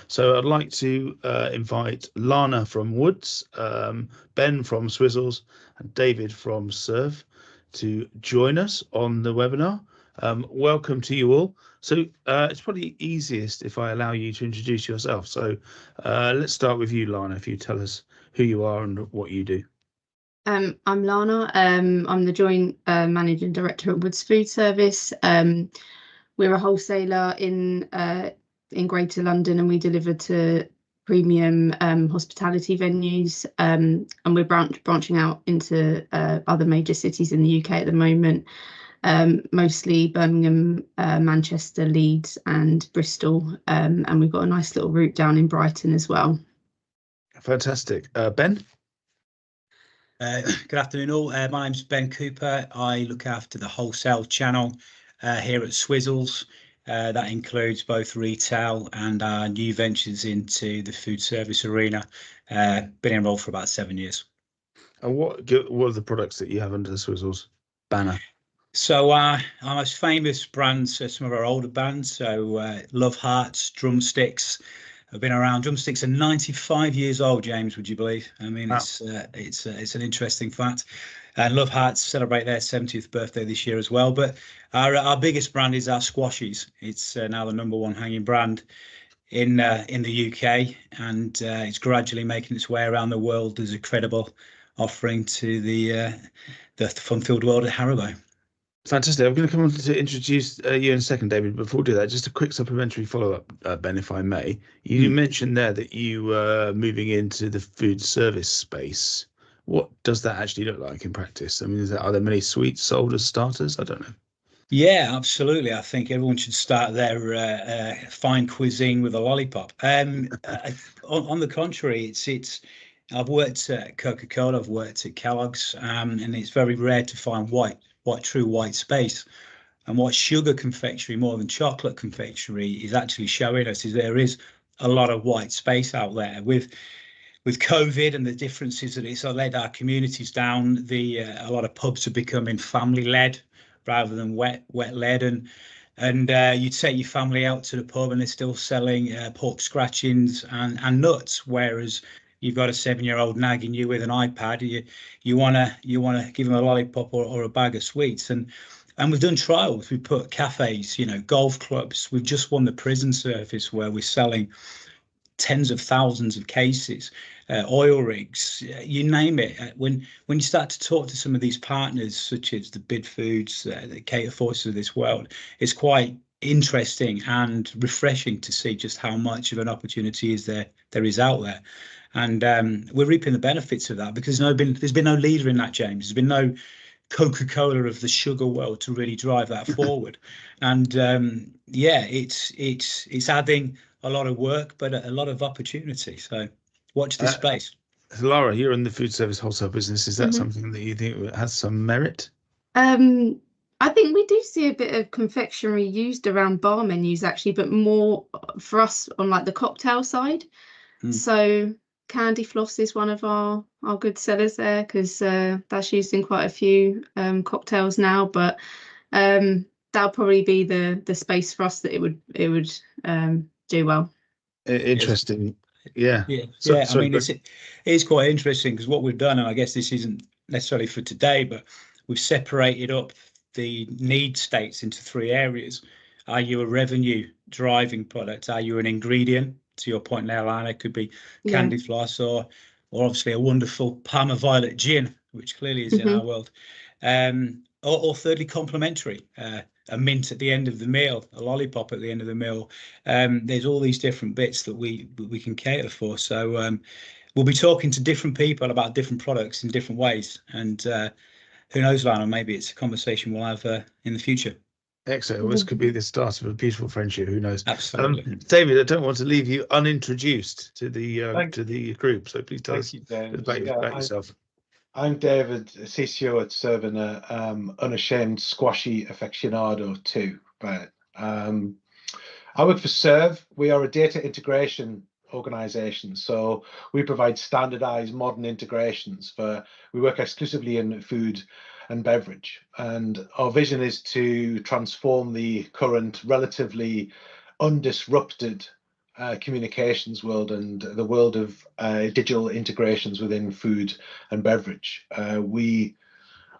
So I'd like to invite Lana from Woods, Ben from Swizzels, and David from Cerve to join us on the webinar. Welcome to you all. So it's probably easiest if I allow you to introduce yourself. So let's start with you, Lana, if you tell us who you are and what you do. I'm Lana. I'm the Joint Managing Director at Woods Foodservice. We're a wholesaler in Greater London, and we deliver to premium hospitality venues. And we're branching out into other major cities in the UK at the moment, mostly Birmingham, Manchester, Leeds, and Bristol. And we've got a nice little route down in Brighton as well. Fantastic. Ben? Good afternoon all. My name's Ben Cooper. I look after the wholesale channel here at Swizzels. That includes both retail and our new ventures into the food service arena. Been enrolled for about 7 years. And what are the products that you have under the Swizzels banner? So our most famous brands are some of our older bands. So Love Hearts, Drumsticks. I've been around. Drumsticks are 95 years old, James, would you believe? I mean, wow. It's an interesting fact. And Love Hearts celebrate their 70th birthday this year as well. But our biggest brand is our Squashies. It's now the #1 hanging brand in the UK, and it's gradually making its way around the world as a credible offering to the fun-filled world at Haribo. Fantastic. I'm going to come on to introduce you in a second, David. Before we do that, just a quick supplementary follow-up, Ben, if I may. You mentioned there that you were moving into the food service space. What does that actually look like in practice? I mean, are there many sweets sold as starters? I don't know. Yeah, absolutely. I think everyone should start their fine cuisine with a lollipop. On the contrary, it's. I've worked at Coca-Cola, I've worked at Kellogg's, and it's very rare to find true white space. And what sugar confectionery, more than chocolate confectionery, is actually showing us is there is a lot of white space out there. With COVID and the differences that it's led our communities down, a lot of pubs are becoming family-led rather than wet-led, and you take your family out to the pub and they're still selling pork scratchings and nuts, whereas you've got a 7-year-old nagging you with an iPad. You wanna give them a lollipop or a bag of sweets, and we've done trials. We put cafes, golf clubs. We've just won the prison service where we're selling tens of thousands of cases, oil rigs, you name it. When you start to talk to some of these partners, such as the Bid Foods, the Cater Forces of this world, it's quite interesting and refreshing to see just how much of an opportunity there is out there. And we're reaping the benefits of that because there's been no leader in that, James. There's been no Coca-Cola of the sugar world to really drive that forward. And it's adding a lot of work, but a lot of opportunity. So watch this space. Laura, you're in the food service wholesale business. Is that something that you think has some merit? I think we do see a bit of confectionery used around bar menus actually, but more for us on like the cocktail side. So candy floss is one of our good sellers there because that's used in quite a few cocktails now. But that'll probably be the space for us that it would do well. Interesting. Yeah. I mean, it's quite interesting because what we've done, and I guess this isn't necessarily for today, but we've separated up the need states into 3 areas. Are you a revenue driving product? Are you an ingredient? To your point now, Lana, it could be candy floss or obviously a wonderful Parma Violet gin, which clearly is in our world. Or thirdly, complementary, a mint at the end of the meal, a lollipop at the end of the meal. There's all these different bits that we can cater for. So we'll be talking to different people about different products in different ways. And who knows, Lana, maybe it's a conversation we'll have in the future. Excellent. Well, this could be the start of a beautiful friendship. Who knows? Absolutely. David, I don't want to leave you unintroduced to the group. So please tell us about yourself. I'm David, CCO at Cerve, and an unashamed squashy aficionado too. But I work for Cerve. We are a data integration organization, so we provide standardized modern integrations we work exclusively in food and beverage, and our vision is to transform the current relatively undisrupted communications world and the world of digital integrations within food and beverage. We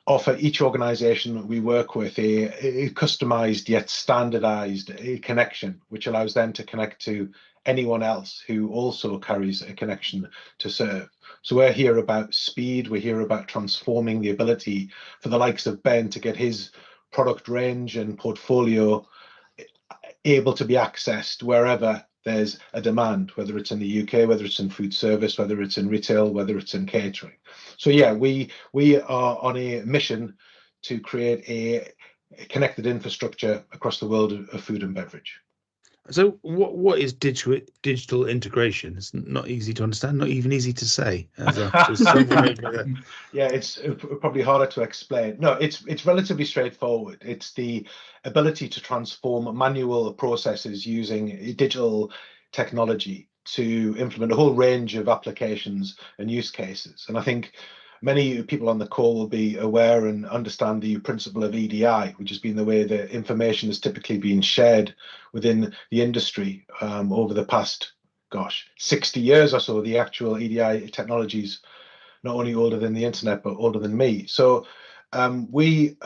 offer each organization that we work with a customized yet standardized connection, which allows them to connect to anyone else who also carries a connection to Cerve. So we're here about speed, we're here about transforming the ability for the likes of Ben to get his product range and portfolio able to be accessed wherever there's a demand, whether it's in the UK, whether it's in food service, whether it's in retail, whether it's in catering. So yeah, we are on a mission to create a connected infrastructure across the world of food and beverage. So what is digital integration? It's not easy to understand, not even easy to say. Yeah, it's probably harder to explain. No, it's relatively straightforward. It's the ability to transform manual processes using digital technology to implement a whole range of applications and use cases. And I think many people on the call will be aware and understand the principle of EDI, which has been the way that information has typically been shared within the industry over the past, 60 years or so. The actual EDI technologies not only older than the internet, but older than me. So we're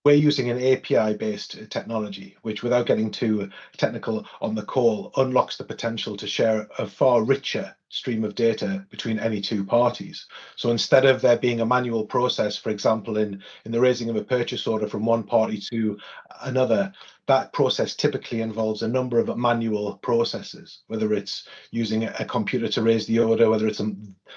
using an API-based technology, which, without getting too technical on the call, unlocks the potential to share a far richer stream of data between any two parties. So instead of there being a manual process, for example, in the raising of a purchase order from one party to another, that process typically involves a number of manual processes, whether it's using a computer to raise the order, whether it's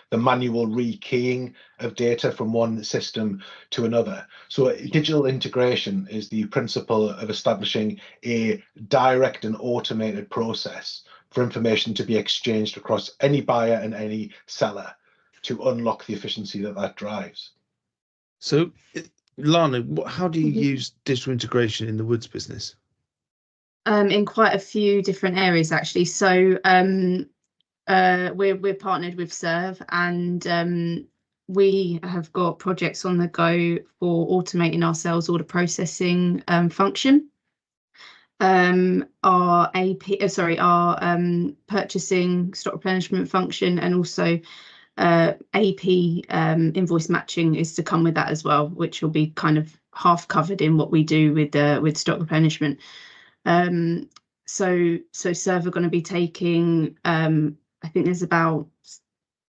the manual rekeying of data from one system to another. So digital integration is the principle of establishing a direct and automated process for information to be exchanged across any buyer and any seller to unlock the efficiency that drives. So, Lana, how do you use digital integration in the woods business? In quite a few different areas, actually. So we're partnered with Cerve, and we have got projects on the go for automating our sales order processing function. Our purchasing stock replenishment function, and also AP invoice matching is to come with that as well, which will be kind of half covered in what we do with stock replenishment. So Cerve are going to be taking, I think there's about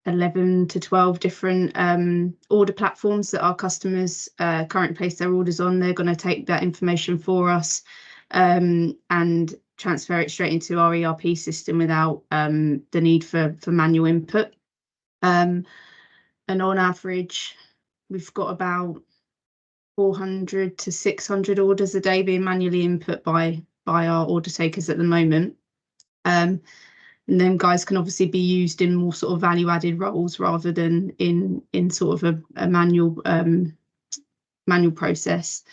11 to 12 different order platforms that our customers currently place their orders on. They're going to take that information for us and transfer it straight into our ERP system without the need for manual input. And on average, we've got about 400 to 600 orders a day being manually input by our order takers at the moment. And then guys can obviously be used in more sort of value-added roles rather than in sort of a manual process.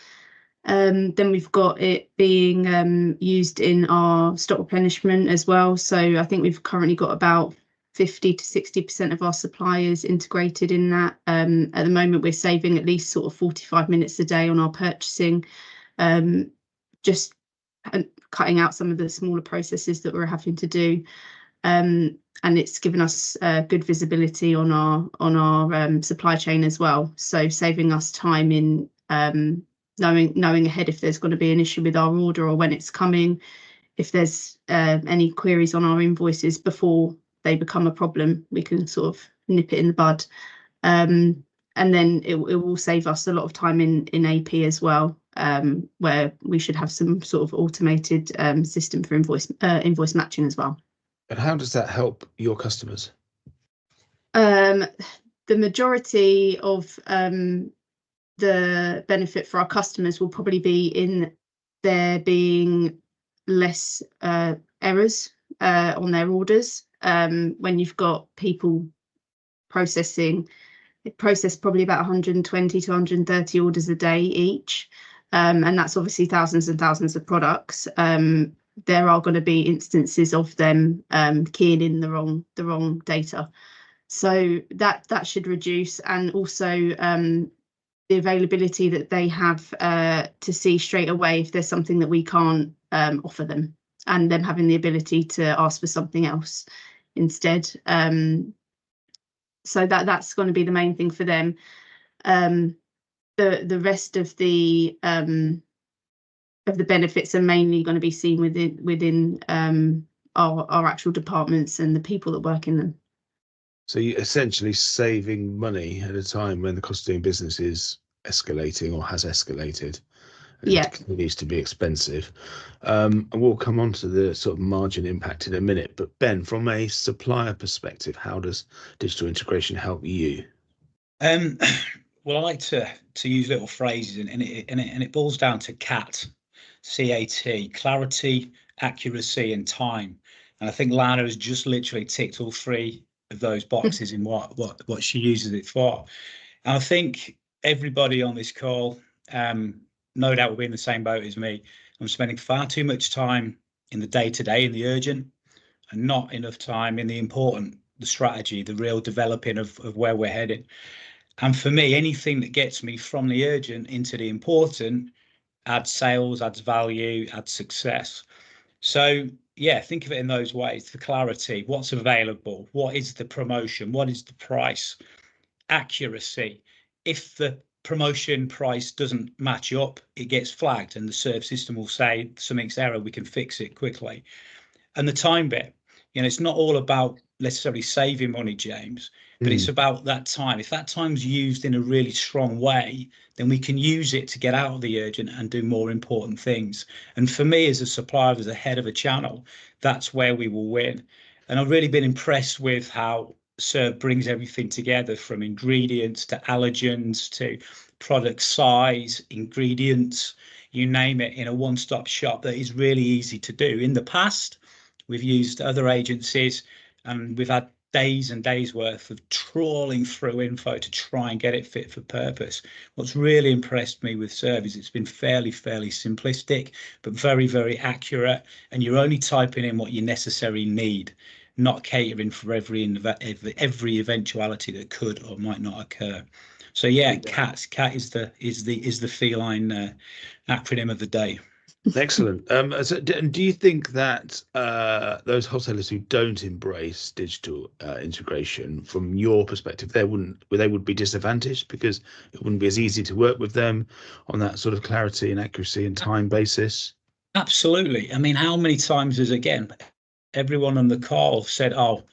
Then we've got it being used in our stock replenishment as well. So I think we've currently got about 50 to 60% of our suppliers integrated in that. At the moment, we're saving at least sort of 45 minutes a day on our purchasing, just cutting out some of the smaller processes that we're having to do. And it's given us good visibility on our supply chain as well. So saving us time in knowing ahead if there's going to be an issue with our order or when it's coming, if there's any queries on our invoices before they become a problem, we can sort of nip it in the bud. And then it will save us a lot of time in AP as well, where we should have some sort of automated system for invoice matching as well. And how does that help your customers? The majority of the benefit for our customers will probably be in there being less errors on their orders. When you've got people process probably about 120 to 130 orders a day each, and that's obviously thousands and thousands of products. There are going to be instances of them keying in the wrong data, so that should reduce, and also the availability that they have to see straight away if there's something that we can't offer them. and them having the ability to ask for something else instead. So that's going to be the main thing for them. The rest of the benefits are mainly going to be seen within our actual departments and the people that work in them. So you're essentially saving money at a time when the cost of doing business is escalating or has escalated. And Yeah. it continues to be expensive. And we'll come on to the sort of margin impact in a minute. But Ben, from a supplier perspective, how does digital integration help you? Well, I like to use little phrases, and it boils down to CAT, C-A-T, clarity, accuracy, and time. And I think Lana has just literally ticked all three of those boxes in what she uses it for. And I think everybody on this call, no doubt, will be in the same boat as me. I'm spending far too much time in the day-to-day, in the urgent, and not enough time in the important, the strategy, the real developing of where we're heading. And for me, anything that gets me from the urgent into the important adds sales, adds value, adds success. So yeah, think of it in those ways. The clarity, what's available, what is the promotion, what is the price, accuracy. If the promotion price doesn't match up, it gets flagged and the Cerve system will say something's error, we can fix it quickly. And the time bit, it's not all about necessarily saving money, James, but it's about that time. If that time's used in a really strong way, then we can use it to get out of the urgent and do more important things. And for me, as a supplier, as a head of a channel, that's where we will win. And I've really been impressed with how Cerve brings everything together, from ingredients to allergens to product size, ingredients, you name it, in a one-stop shop that is really easy to do. In the past, we've used other agencies and we've had days and days worth of trawling through info to try and get it fit for purpose. What's really impressed me with Cerve is it's been fairly simplistic, but very, very accurate. And you're only typing in what you necessarily need, not catering for every eventuality that could or might not occur. So yeah, CAT is the feline acronym of the day. Excellent. So do you think that those wholesalers who don't embrace digital integration, from your perspective, they would be disadvantaged because it wouldn't be as easy to work with them on that sort of clarity and accuracy and time basis? Absolutely. I mean, how many times has, again, everyone on the call said, oh,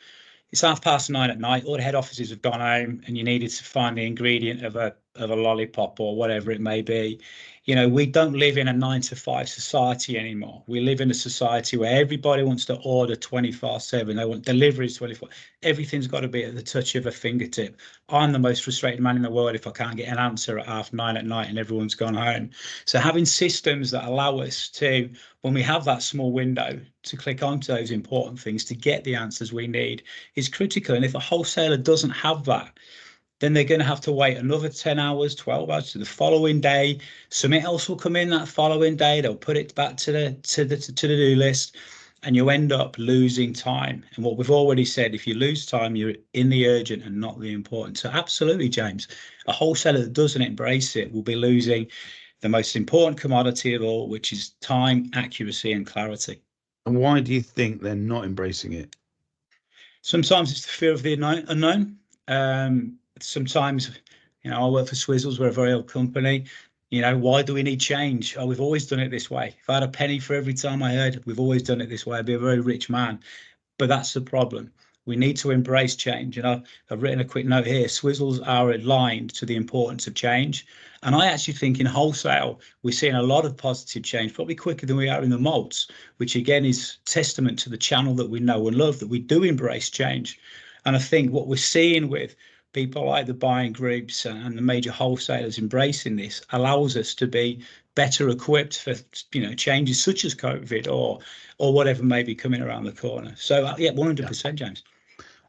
it's 9:30 at night, all the head offices have gone home and you needed to find the ingredient of a lollipop or whatever it may be. We don't live in a 9-to-5 society anymore. We live in a society where everybody wants to order 24/7. They want deliveries 24. Everything's got to be at the touch of a fingertip. I'm the most frustrated man in the world if I can't get an answer at 9:30 at night and everyone's gone home. So having systems that allow us to, when we have that small window, to click onto those important things to get the answers we need is critical. And if a wholesaler doesn't have that, then they're going to have to wait another 10 hours, 12 hours to the following day. Something else will come in that following day. They'll put it back to the to-do list, and you end up losing time. And what we've already said, if you lose time, you're in the urgent and not the important. So absolutely, James, a wholesaler that doesn't embrace it will be losing the most important commodity of all, which is time, accuracy, and clarity. And why do you think they're not embracing it? Sometimes it's the fear of the unknown. Sometimes, I work for Swizzels, we're a very old company. Why do we need change? Oh, we've always done it this way. If I had a penny for every time I heard we've always done it this way, I'd be a very rich man. But that's the problem. We need to embrace change. And I've written a quick note here. Swizzels are aligned to the importance of change. And I actually think in wholesale, we're seeing a lot of positive change, probably quicker than we are in the malts, which again is testament to the channel that we know and love, that we do embrace change. And I think what we're seeing with people like the buying groups and the major wholesalers embracing this allows us to be better equipped for changes such as COVID or whatever may be coming around the corner. So yeah, 100%, James.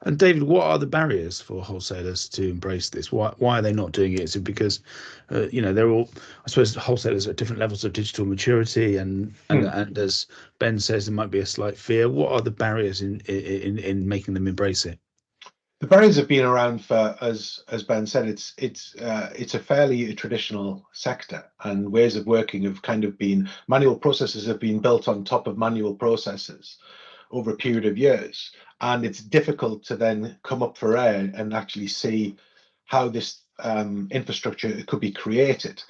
And David, what are the barriers for wholesalers to embrace this? Why are they not doing it? Is it because, they're all, I suppose, wholesalers are at different levels of digital maturity, and as Ben says, there might be a slight fear. What are the barriers in making them embrace it? The barriers have been around for, as Ben said, it's a fairly traditional sector, and ways of working have kind of been, manual processes have been built on top of manual processes over a period of years, and it's difficult to then come up for air and actually see how this infrastructure could be created.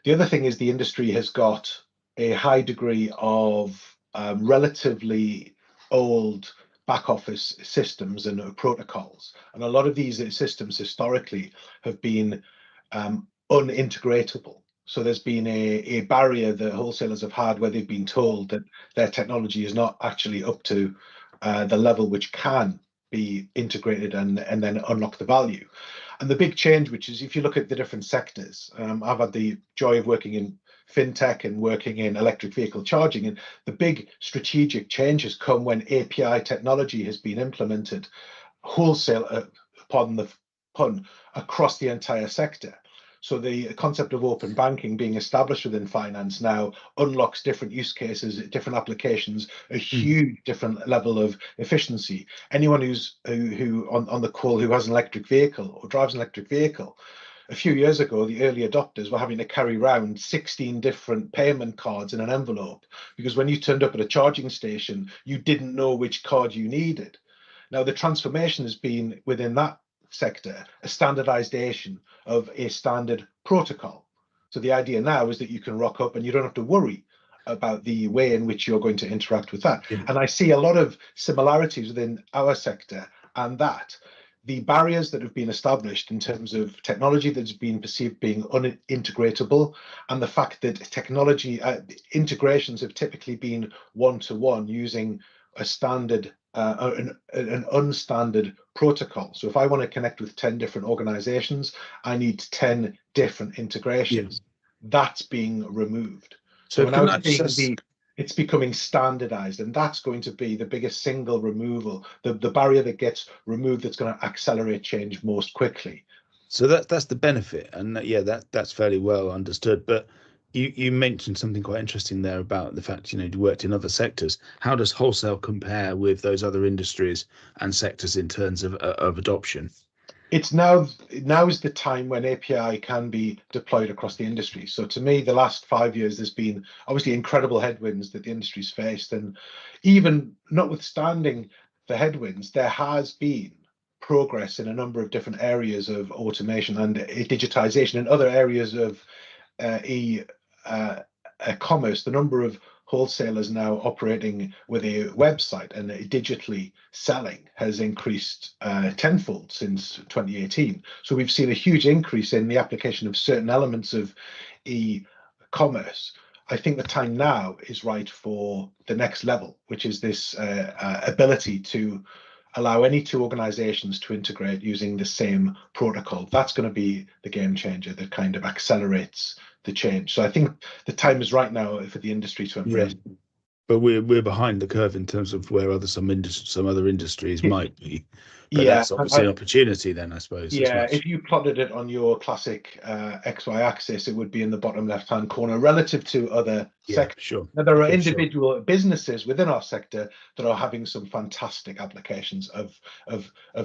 The other thing is the industry has got a high degree of relatively old back office systems and protocols, and a lot of these systems historically have been unintegratable. So there's been a barrier that wholesalers have had where they've been told that their technology is not actually up to the level which can be integrated and then unlock the value. And the big change, which is if you look at the different sectors, I've had the joy of working in fintech and working in electric vehicle charging, and the big strategic change has come when API technology has been implemented wholesale, pardon the pun, across the entire sector. So the concept of open banking being established within finance now unlocks different use cases, different applications, a huge different level of efficiency. Anyone who on the call who has an electric vehicle or drives an electric vehicle, a few years ago, the early adopters were having to carry around 16 different payment cards in an envelope, because when you turned up at a charging station, you didn't know which card you needed. Now, the transformation has been within that sector, a standardization of a standard protocol. So the idea now is that you can rock up and you don't have to worry about the way in which you're going to interact with that. Yeah. And I see a lot of similarities within our sector, and that the barriers that have been established in terms of technology that's been perceived being unintegratable, and the fact that technology integrations have typically been one-to-one using a standard an unstandard protocol. So if I want to connect with 10 different organizations, I need 10 different integrations. That's being removed. So we're now seeing it's becoming standardized, and that's going to be the biggest single removal, the barrier that gets removed that's going to accelerate change most quickly. So that's the benefit, and yeah, that's fairly well understood. But you mentioned something quite interesting there about the fact, you worked in other sectors. How does wholesale compare with those other industries and sectors in terms of adoption? It's now is the time when API can be deployed across the industry. So to me, the last 5 years, there's been obviously incredible headwinds that the industry's faced, and even notwithstanding the headwinds, there has been progress in a number of different areas of automation and digitization in other areas of commerce. The number of wholesalers now operating with a website and digitally selling has increased tenfold since 2018. So we've seen a huge increase in the application of certain elements of e-commerce. I think the time now is right for the next level, which is this ability to allow any two organizations to integrate using the same protocol. That's going to be the game changer that kind of accelerates the change. So I think the time is right now for the industry to embrace. Yeah. But we're behind the curve in terms of where some other industries might be. But that's obviously an opportunity then, I suppose. Yeah, if you plotted it on your classic XY axis, it would be in the bottom left-hand corner relative to other sectors. Sure. Now, there are individual businesses within our sector that are having some fantastic applications of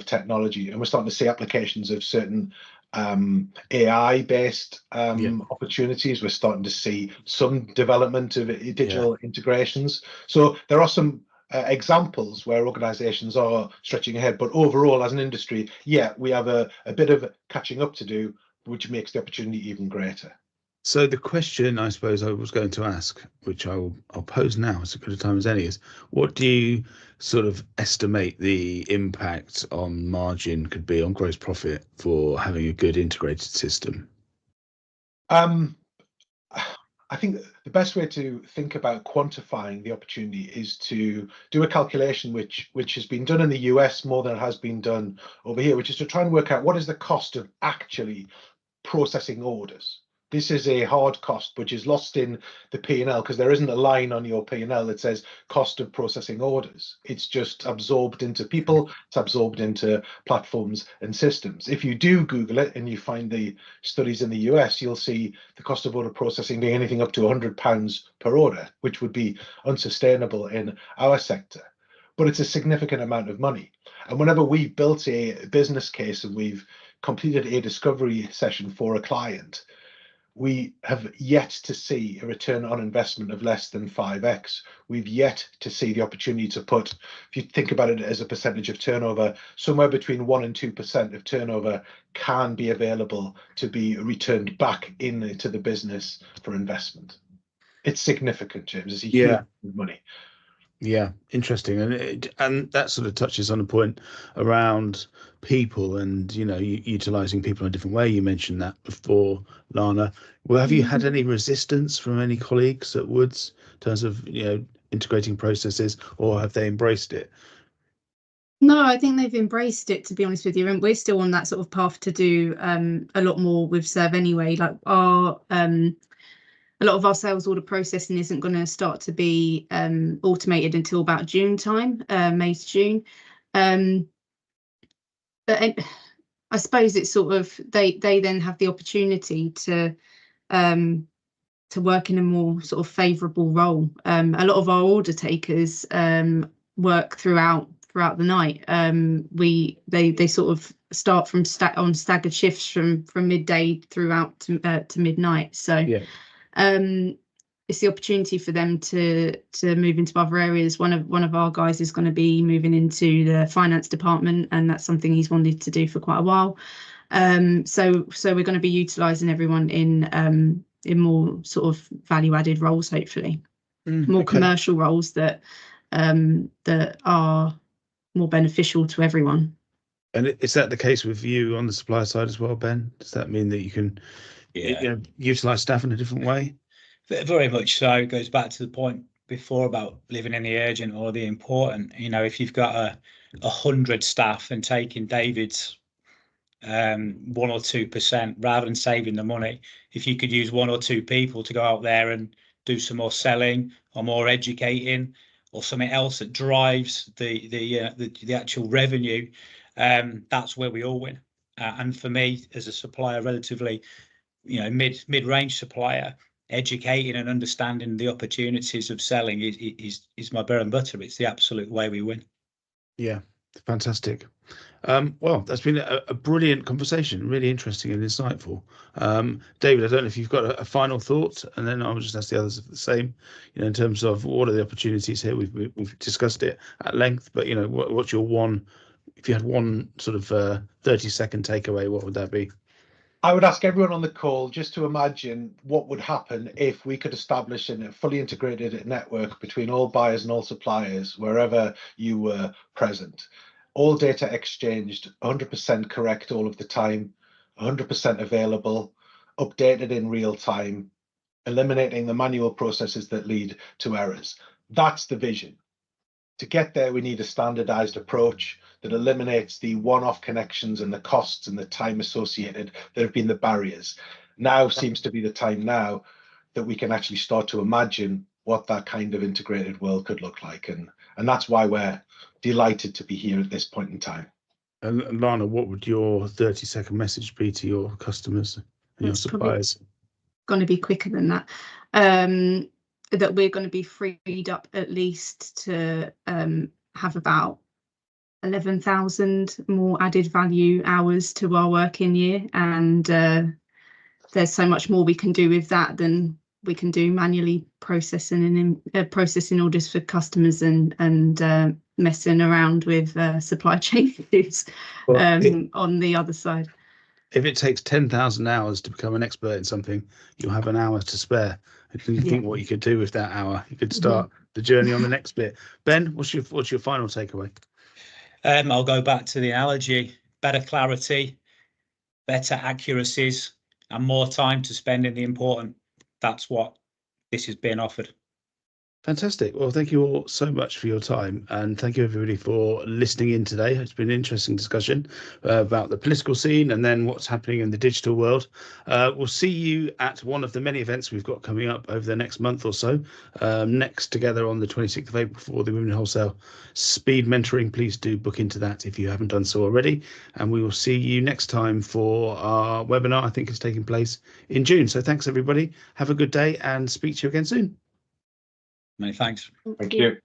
technology, and we're starting to see applications of certain AI-based opportunities. We're starting to see some development of digital integrations. So there are some examples where organizations are stretching ahead, but overall as an industry, we have a bit of catching up to do, which makes the opportunity even greater. So the question I suppose I was going to ask, which I'll pose now as good a time as any, is what do you sort of estimate the impact on margin could be on gross profit for having a good integrated system? I think the best way to think about quantifying the opportunity is to do a calculation which has been done in the US more than it has been done over here, which is to try and work out what is the cost of actually processing orders. This is a hard cost which is lost in the P&L because there isn't a line on your P&L that says cost of processing orders. It's just absorbed into people, it's absorbed into platforms and systems. If you do Google it and you find the studies in the US, you'll see the cost of order processing being anything up to £100 per order, which would be unsustainable in our sector. but it's a significant amount of money. And whenever we've built a business case and we've completed a discovery session for a client, we have yet to see a return on investment of less than 5x. We've yet to see the opportunity to put, if you think about it as a percentage of turnover, somewhere between 1% and 2% of turnover can be available to be returned back into the business for investment. It's significant, James. It's a huge amount of money. Yeah, interesting, and that sort of touches on a point around people and utilizing people in a different way. You mentioned that before, Lana. Well, have you had any resistance from any colleagues at Woods in terms of integrating processes, or have they embraced it? No, I think they've embraced it, to be honest with you, and we're still on that sort of path to do a lot more with Cerve anyway. Like a lot of our sales order processing isn't going to start to be automated until about June time, May to June. But I suppose it's sort of they then have the opportunity to work in a more sort of favourable role. A lot of our order takers work throughout the night. They sort of start from on staggered shifts from midday throughout to midnight. So yeah. It's the opportunity for them to move into other areas. One of our guys is going to be moving into the finance department, and that's something he's wanted to do for quite a while. So we're going to be utilising everyone in more sort of value-added roles, hopefully, more commercial roles that are more beneficial to everyone. And is that the case with you on the supplier side as well, Ben? Does that mean that you can utilise staff in a different way? Very much so. It goes back to the point before about living in the urgent or the important. If you've got 100 staff and taking David's 1 or 2%, rather than saving the money, if you could use 1 or 2 people to go out there and do some more selling or more educating or something else that drives the actual revenue, that's where we all win. And for me, as a supplier, relatively mid-range supplier, educating and understanding the opportunities of selling is my bread and butter. It's the absolute way we win. Yeah, fantastic. Well, that's been a brilliant conversation, really interesting and insightful. David, I don't know if you've got a final thought, and then I'll just ask the others the same. In terms of what are the opportunities here? We've discussed it at length, but what's your one? If you had one sort of 30-second takeaway, what would that be? I would ask everyone on the call just to imagine what would happen if we could establish a fully integrated network between all buyers and all suppliers, wherever you were present. All data exchanged, 100% correct all of the time, 100% available, updated in real time, eliminating the manual processes that lead to errors. That's the vision. To get there, we need a standardized approach that eliminates the one-off connections and the costs and the time associated that have been the barriers. Now seems to be the time now that we can actually start to imagine what that kind of integrated world could look like. And that's why we're delighted to be here at this point in time. And Lana, what would your 30-second message be to your customers and your suppliers? Going to be quicker than that. That we're going to be freed up at least to have about 11,000 more added value hours to our working year, and there's so much more we can do with that than we can do manually processing and processing orders for customers and messing around with supply chain issues on the other side. If it takes 10,000 hours to become an expert in something, you'll have an hour to spare. If you think what you could do with that hour, you could start the journey on the next bit. Ben, what's your final takeaway? I'll go back to the analogy: better clarity, better accuracies, and more time to spend in the important. That's what this is being offered. Fantastic. Well, thank you all so much for your time, and thank you everybody for listening in today. It's been an interesting discussion about the political scene and then what's happening in the digital world. We'll see you at one of the many events we've got coming up over the next month or so. Next Together on the 26th of April for the Women in Wholesale Speed Mentoring. Please do book into that if you haven't done so already. And we will see you next time for our webinar. I think it's taking place in June. So thanks everybody. Have a good day and speak to you again soon. Many thanks. Thank you.